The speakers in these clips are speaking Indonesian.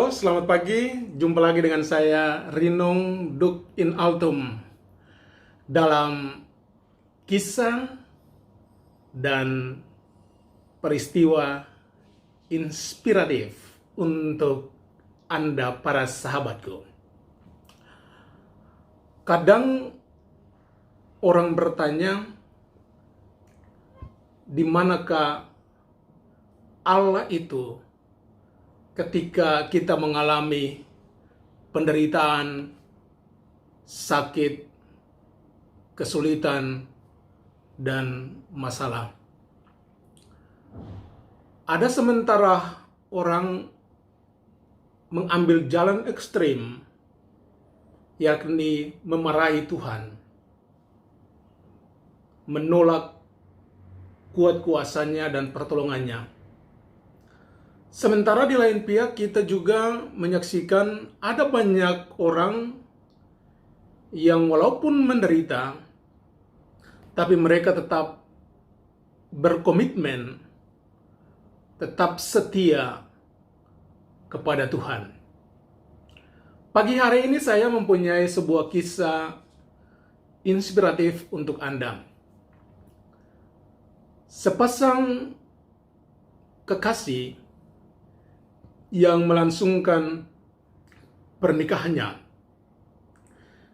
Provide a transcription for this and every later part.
Halo, selamat pagi. Jumpa lagi dengan saya Rinong Duk in Altum dalam kisah dan peristiwa inspiratif untuk Anda para sahabatku. Kadang orang bertanya, di manakah Allah itu ketika kita mengalami penderitaan, sakit, kesulitan, dan masalah. Ada sementara orang mengambil jalan ekstrim, yakni memarahi Tuhan, menolak kuat kuasanya dan pertolongannya. Sementara di lain pihak kita juga menyaksikan ada banyak orang yang walaupun menderita, tapi mereka tetap berkomitmen, tetap setia kepada Tuhan. Pagi hari ini saya mempunyai sebuah kisah inspiratif untuk Anda. Sepasang kekasih yang melangsungkan pernikahannya,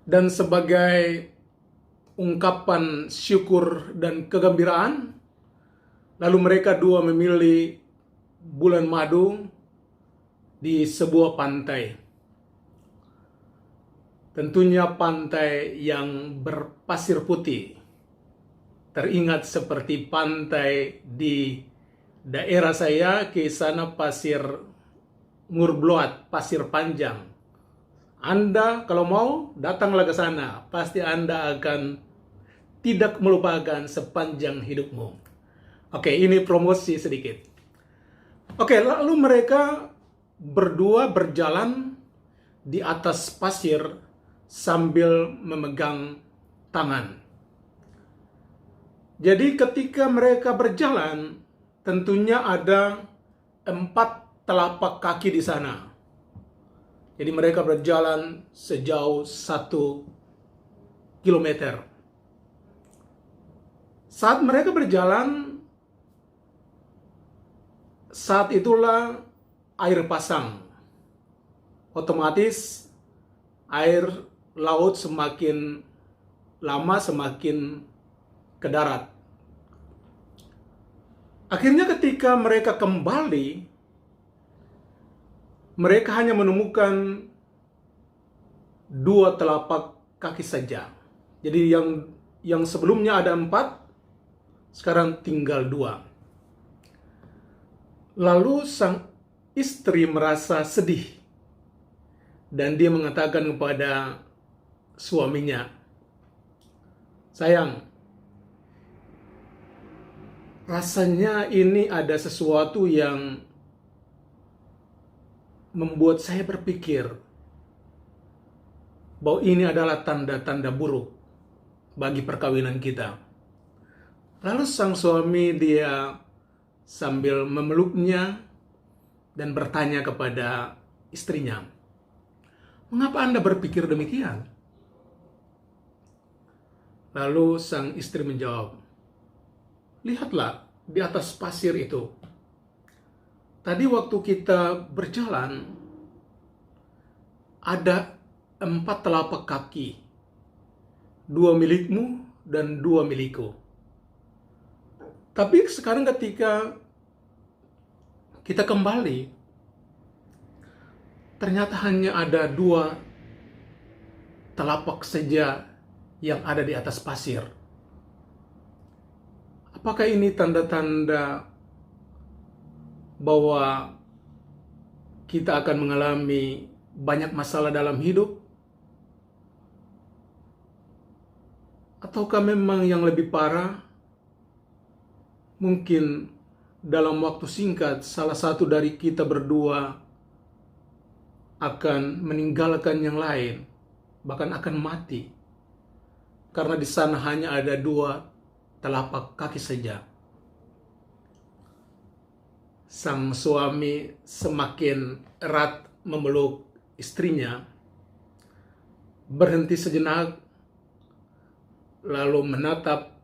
dan sebagai ungkapan syukur dan kegembiraan, lalu mereka dua memilih bulan madu di sebuah pantai. Tentunya pantai yang berpasir putih, teringat seperti pantai di daerah saya, ke sana pasir Ngurbloat, pasir panjang. Anda kalau mau datanglah ke sana, pasti Anda akan tidak melupakan sepanjang hidupmu. Oke, ini promosi sedikit. Oke, lalu mereka berdua berjalan di atas pasir sambil memegang tangan. Jadi ketika mereka berjalan, tentunya ada 4 telapak kaki di sana. Jadi mereka berjalan sejauh 1 kilometer. Saat mereka berjalan, saat itulah air pasang. Otomatis air laut semakin lama semakin ke darat. Akhirnya ketika mereka kembali, mereka hanya menemukan 2 telapak kaki saja. Jadi yang sebelumnya ada 4, sekarang tinggal 2. Lalu sang istri merasa sedih, dan dia mengatakan kepada suaminya, "Sayang, rasanya ini ada sesuatu yang membuat saya berpikir bahwa ini adalah tanda-tanda buruk bagi perkawinan kita." Lalu sang suami dia sambil memeluknya dan bertanya kepada istrinya, "Mengapa Anda berpikir demikian?" Lalu sang istri menjawab, "Lihatlah di atas pasir itu. Tadi waktu kita berjalan, ada 4 telapak kaki, 2 milikmu dan 2 milikku. Tapi sekarang ketika kita kembali, ternyata hanya ada 2 telapak saja yang ada di atas pasir. Apakah ini tanda-tanda bahwa kita akan mengalami banyak masalah dalam hidup? Ataukah memang yang lebih parah, mungkin dalam waktu singkat salah satu dari kita berdua akan meninggalkan yang lain, bahkan akan mati, karena di sana hanya ada 2 telapak kaki saja." Sang suami semakin erat memeluk istrinya, berhenti sejenak, lalu menatap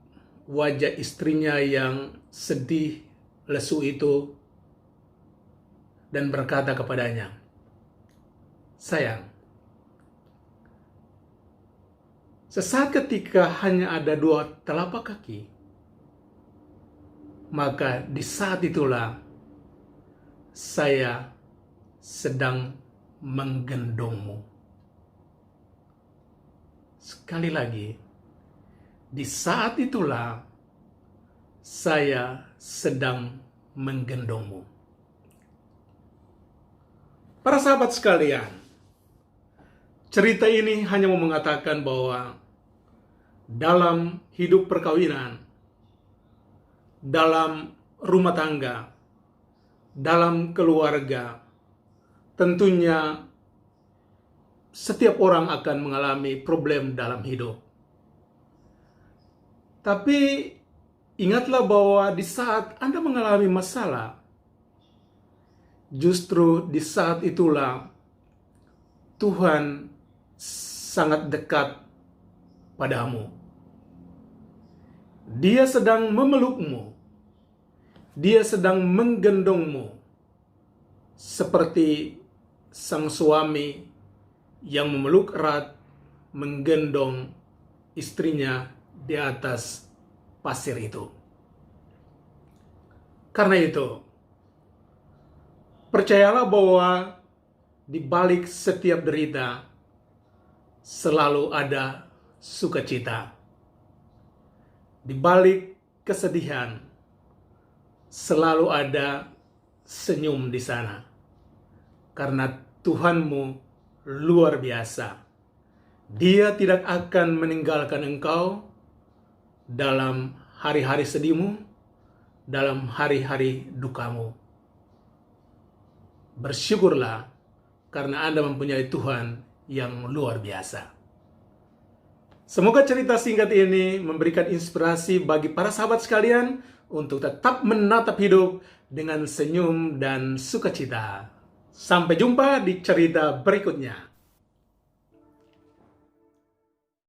wajah istrinya yang sedih, lesu itu, dan berkata kepadanya, "Sayang, sesaat ketika hanya ada 2 telapak kaki, maka di saat itulah saya sedang menggendongmu." Sekali lagi, di saat itulah saya sedang menggendongmu. Para sahabat sekalian, cerita ini hanya mau mengatakan bahwa dalam hidup perkawinan, dalam rumah tangga, dalam keluarga, tentunya setiap orang akan mengalami problem dalam hidup. Tapi ingatlah bahwa di saat Anda mengalami masalah, justru di saat itulah Tuhan sangat dekat padamu. Dia sedang memelukmu. Dia sedang menggendongmu. Seperti sang suami yang memeluk erat, menggendong istrinya di atas pasir itu. Karena itu, percayalah bahwa di balik setiap derita selalu ada sukacita. Di balik kesedihan selalu ada senyum di sana. Karena Tuhanmu luar biasa. Dia tidak akan meninggalkan engkau dalam hari-hari sedihmu, dalam hari-hari dukamu. Bersyukurlah karena Anda mempunyai Tuhan yang luar biasa. Semoga cerita singkat ini memberikan inspirasi bagi para sahabat sekalian untuk tetap menatap hidup dengan senyum dan sukacita. Sampai jumpa di cerita berikutnya.